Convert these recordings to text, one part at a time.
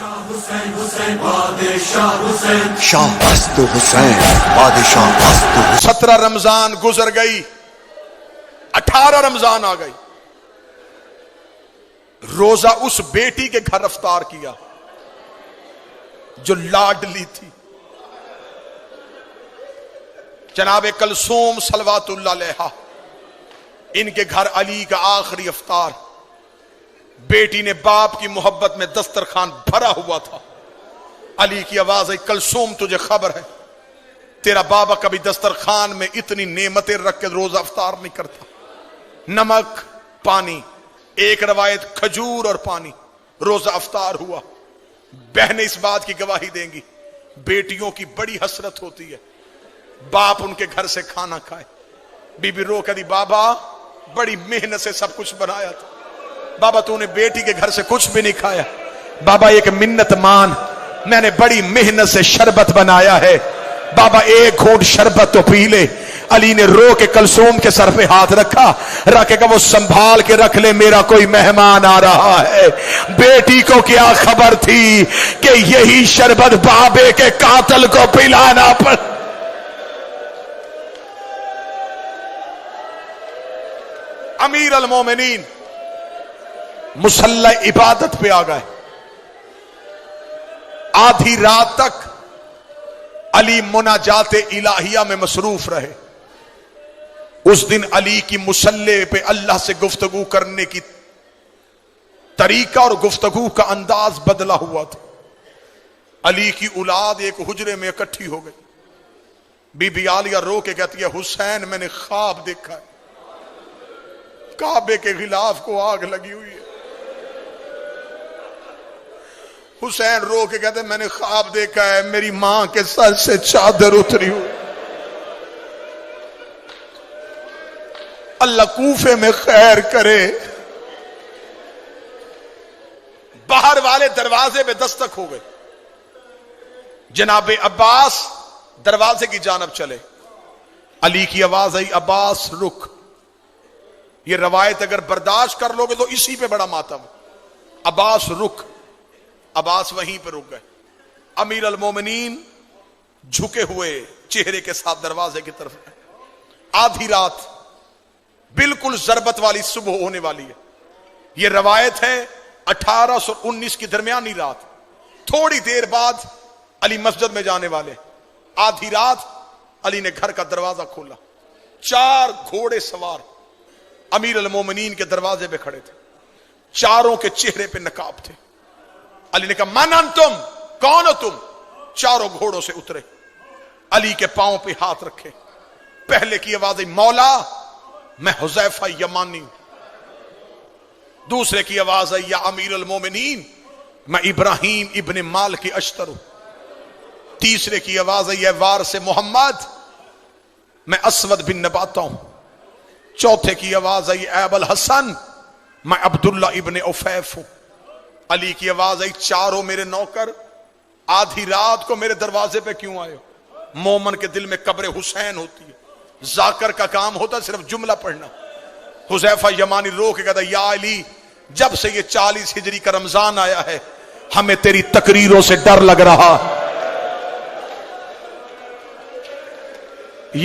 شاہ است حسین بادشاہ است حسین۔ 17 رمضان گزر گئی، 18 رمضان آ گئی، روزہ اس بیٹی کے گھر افطار کیا جو لاڈلی تھی، جناب کلثوم صلوات اللہ علیہا، ان کے گھر علی کا آخری افطار۔ بیٹی نے باپ کی محبت میں دسترخوان بھرا ہوا تھا، علی کی آواز آئی، کلثوم تجھے خبر ہے تیرا بابا کبھی دسترخوان میں اتنی نعمتیں رکھ کے روزہ افطار نہیں کرتا، نمک پانی، ایک روایت کھجور اور پانی، روزہ افطار ہوا۔ بہنیں اس بات کی گواہی دیں گی، بیٹیوں کی بڑی حسرت ہوتی ہے باپ ان کے گھر سے کھانا کھائے۔ بی بی رو کہتی بابا بڑی محنت سے سب کچھ بنایا تھا، بابا تو نے بیٹی کے گھر سے کچھ بھی نہیں کھایا۔ بابا ایک منت مان، میں نے بڑی محنت سے شربت بنایا ہے، بابا ایک گھونٹ شربت تو پی لے۔ علی نے رو کے کلثوم کے سر پہ ہاتھ رکھا، رکھے گا وہ سنبھال کے رکھ لے، میرا کوئی مہمان آ رہا ہے۔ بیٹی کو کیا خبر تھی کہ یہی شربت بابے کے قاتل کو پلانا پڑ۔ امیر المومنین مصلی عبادت پہ آ گئے، آدھی رات تک علی مناجات الہیہ میں مصروف رہے۔ اس دن علی کی مصلی پہ اللہ سے گفتگو کرنے کی طریقہ اور گفتگو کا انداز بدلا ہوا تھا۔ علی کی اولاد ایک حجرے میں اکٹھی ہو گئی، بی بی عالیہ رو کے کہتی ہے حسین میں نے خواب دیکھا ہے، کعبے کے غلاف کو آگ لگی ہوئی ہے۔ حسین رو کے کہتے میں نے خواب دیکھا ہے میری ماں کے سر سے چادر اتری ہوئی، اللہ کوفے میں خیر کرے۔ باہر والے دروازے پہ دستک ہو گئے، جناب عباس دروازے کی جانب چلے، علی کی آواز آئی عباس رک۔ یہ روایت اگر برداشت کر لو گے تو اسی پہ بڑا ماتم، عباس رک۔ عباس وہیں پہ رک گئے، امیر المومنین جھکے ہوئے چہرے کے ساتھ دروازے کی طرف گئے۔ آدھی رات بالکل ضربت والی صبح ہونے والی ہے، یہ روایت ہے 18 اور 19 کی درمیانی رات، تھوڑی دیر بعد علی مسجد میں جانے والے۔ آدھی رات علی نے گھر کا دروازہ کھولا، 4 گھوڑے سوار امیر المومنین کے دروازے پہ کھڑے تھے، چاروں کے چہرے پہ نقاب تھے۔ علی نے کہا من انتم، کون ہو تم؟ چاروں گھوڑوں سے اترے، علی کے پاؤں پہ ہاتھ رکھے۔ پہلے کی آواز آئی مولا میں حذیفہ یمانی ہوں۔ دوسرے کی آواز آئی یا امیر المومنین میں ابراہیم ابن مالک اشتر ہوں۔ تیسرے کی آواز آئی اے وارث محمد میں اسود بن نباتہ ہوں۔ چوتھے کی آواز آئی اے ابو الحسن میں عبداللہ ابن عفیف ہوں۔ علی کی آواز آئی چاروں میرے نوکر آدھی رات کو میرے دروازے پہ کیوں آئے ہو؟ مومن کے دل میں قبر حسین ہوتی ہے، ذاکر کا کام ہوتا ہے صرف جملہ پڑھنا۔ حذیفہ یمانی رو کے کہتا یا علی جب سے یہ 40 ہجری کا رمضان آیا ہے ہمیں تیری تقریروں سے ڈر لگ رہا۔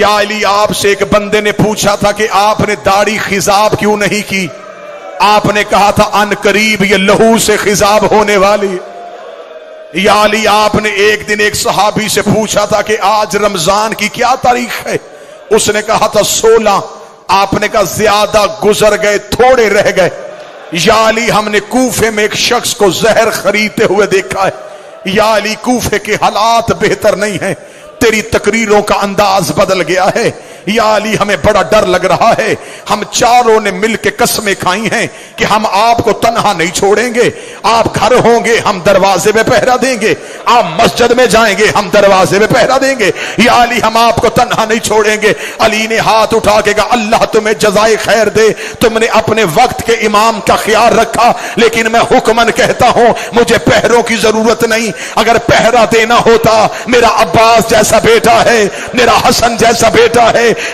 یا علی آپ سے ایک بندے نے پوچھا تھا کہ آپ نے داڑھی خضاب کیوں نہیں کی؟ آپ نے کہا تھا ان قریب یہ لہو سے خضاب ہونے والی۔ یا علی آپ نے ایک دن ایک صحابی سے پوچھا تھا کہ آج رمضان کی کیا تاریخ ہے؟ اس نے کہا تھا 16۔ آپ نے کہا زیادہ گزر گئے تھوڑے رہ گئے۔ یا علی ہم نے کوفے میں ایک شخص کو زہر خریدتے ہوئے دیکھا ہے۔ یا علی کوفے کے حالات بہتر نہیں ہیں، تیری تقریروں کا انداز بدل گیا ہے۔ یا علی ہمیں بڑا ڈر لگ رہا ہے، ہم چاروں نے مل کے قسمیں کھائی ہیں کہ ہم آپ کو تنہا نہیں چھوڑیں گے، آپ گھر ہوں گے ہم دروازے میں پہرا دیں گے، آپ مسجد میں جائیں گے ہم دروازے میں پہرا دیں گے، یا علی ہم آپ کو تنہا نہیں چھوڑیں گے۔ علی نے ہاتھ اٹھا کے کہا اللہ تمہیں جزائے خیر دے، تم نے اپنے وقت کے امام کا خیال رکھا، لیکن میں حکمن کہتا ہوں مجھے پہروں کی ضرورت نہیں۔ اگر پہرا دینا ہوتا میرا عباس جیسا بیٹا ہے، میرا حسن جیسا بیٹا ہے،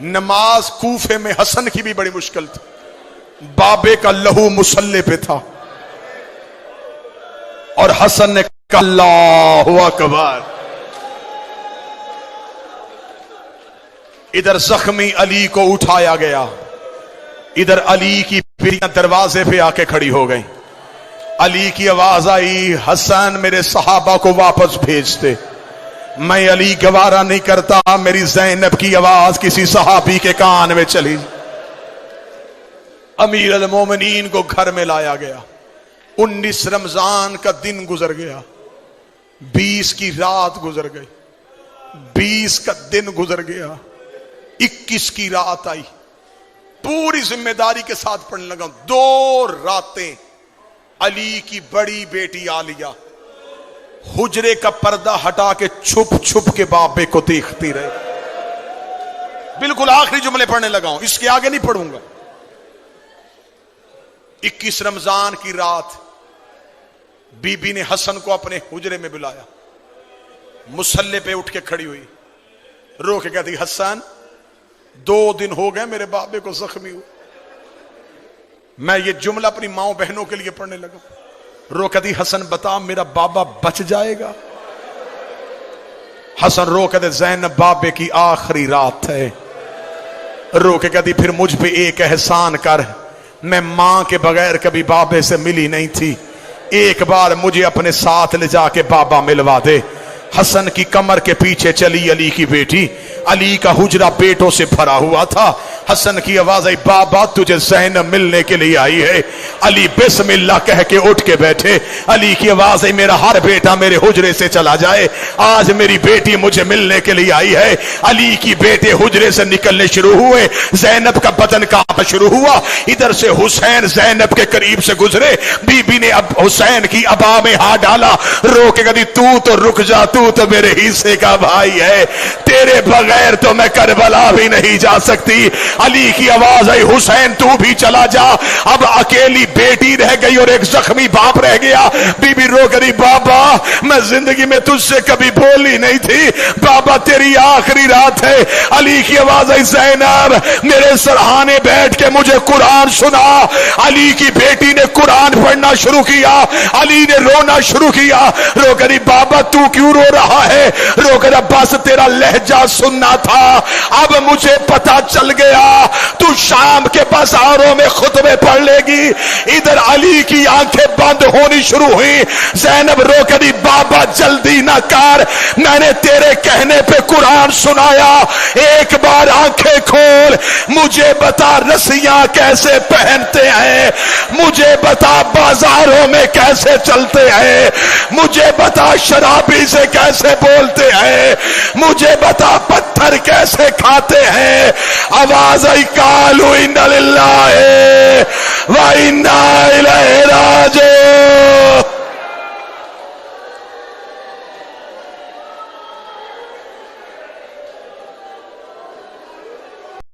نماز کوفے میں حسن کی بھی بڑی مشکل تھی، بابے کا لہو مسلح پہ تھا اور حسن نے کہا اللہ اکبر. ادھر زخمی علی کو اٹھایا گیا، ادھر علی کی بیٹیاں دروازے پہ آ کے کھڑی ہو گئیں. علی کی آواز آئی، حسن میرے صحابہ کو واپس بھیجتے، میں علی گوارا نہیں کرتا میری زینب کی آواز کسی صحابی کے کان میں چلی. امیر المومنین کو گھر میں لایا گیا. 19 رمضان کا دن گزر گیا، 20 کی رات گزر گئی، 20 کا دن گزر گیا، 21 کی رات آئی. پوری ذمہ داری کے ساتھ پڑھنے لگا. 2 راتیں علی کی بڑی بیٹی عالیہ حجرے کا پردہ ہٹا کے چھپ چھپ کے بابے کو دیکھتی رہے. بالکل آخری جملے پڑھنے لگا ہوں، اس کے آگے نہیں پڑھوں گا. 21 رمضان کی رات بی بی نے حسن کو اپنے حجرے میں بلایا. مصلے پہ اٹھ کے کھڑی ہوئی، رو کے کہتی حسن 2 دن ہو گئے میرے بابے کو زخمی ہو. میں یہ جملہ اپنی ماؤں بہنوں کے لیے پڑھنے لگا. رو کہتی حسن بتا میرا بابا بچ جائے گا. حسن رو کہتے زینب بابے کی آخری رات ہے. رو کے کہتی پھر مجھ پہ ایک احسان کر، میں ماں کے بغیر کبھی بابے سے ملی نہیں تھی، ایک بار مجھے اپنے ساتھ لے جا کے بابا ملوا دے. حسن کی کمر کے پیچھے چلی علی کی بیٹی. علی کا حجرہ بیٹوں سے بھرا ہوا تھا. حسن کی آواز آئی بابا تجھے زینب ملنے کے لیے آئی ہے. علی بسم اللہ کہہ کے اٹھ کے بیٹھے. علی کی آواز آئی میرا ہر بیٹا میرے حجرے سے چلا جائے، آج میری بیٹی مجھے ملنے کے لیے آئی ہے. علی کی بیٹے حجرے سے نکلنے شروع ہوئے، زینب کا بدن کانپنا شروع ہوا. ادھر سے حسین زینب کے قریب سے گزرے، بی بی نے اب حسین کی ابا میں ہاتھ ڈالا. رو کے کہتی تو تو رک جا، تو تو میرے حصے کا بھائی ہے، تیرے بغیر تو میں کربلا بھی نہیں جا سکتی. علی کی آواز آئی حسین تو بھی چلا جا. اب اکیلی بیٹی رہ گئی اور ایک زخمی باپ رہ گیا. بی بی رو کری بابا میں زندگی میں تجھ سے کبھی بولی نہیں تھی، بابا تیری آخری رات ہے. علی کی آواز آئی زینب میرے سرہانے بیٹھ کے مجھے قرآن سنا. علی کی بیٹی نے قرآن پڑھنا شروع کیا. علی نے رونا شروع کیا. رو کری بابا تو کیوں رو رہا ہے؟ رو کر بس تیرا لہجہ سننا تھا، اب مجھے پتا چل گیا تو شام کے بازاروں میں خطبے پڑھ لے گی. ادھر علی کی آنکھیں بند ہونی شروع ہوئی. زینب رو کری بابا جلدی نہ کر، میں نے تیرے کہنے پہ قرآن سنایا، ایک بار آنکھیں کھول. مجھے بتا رسیاں کیسے پہنتے ہیں، مجھے بتا بازاروں میں کیسے چلتے ہیں، مجھے بتا شرابی سے کیسے بولتے ہیں، مجھے بتا پتھر کیسے کھاتے ہیں. آواز آئی قالوا انا للہ و انا الیہ راجعون.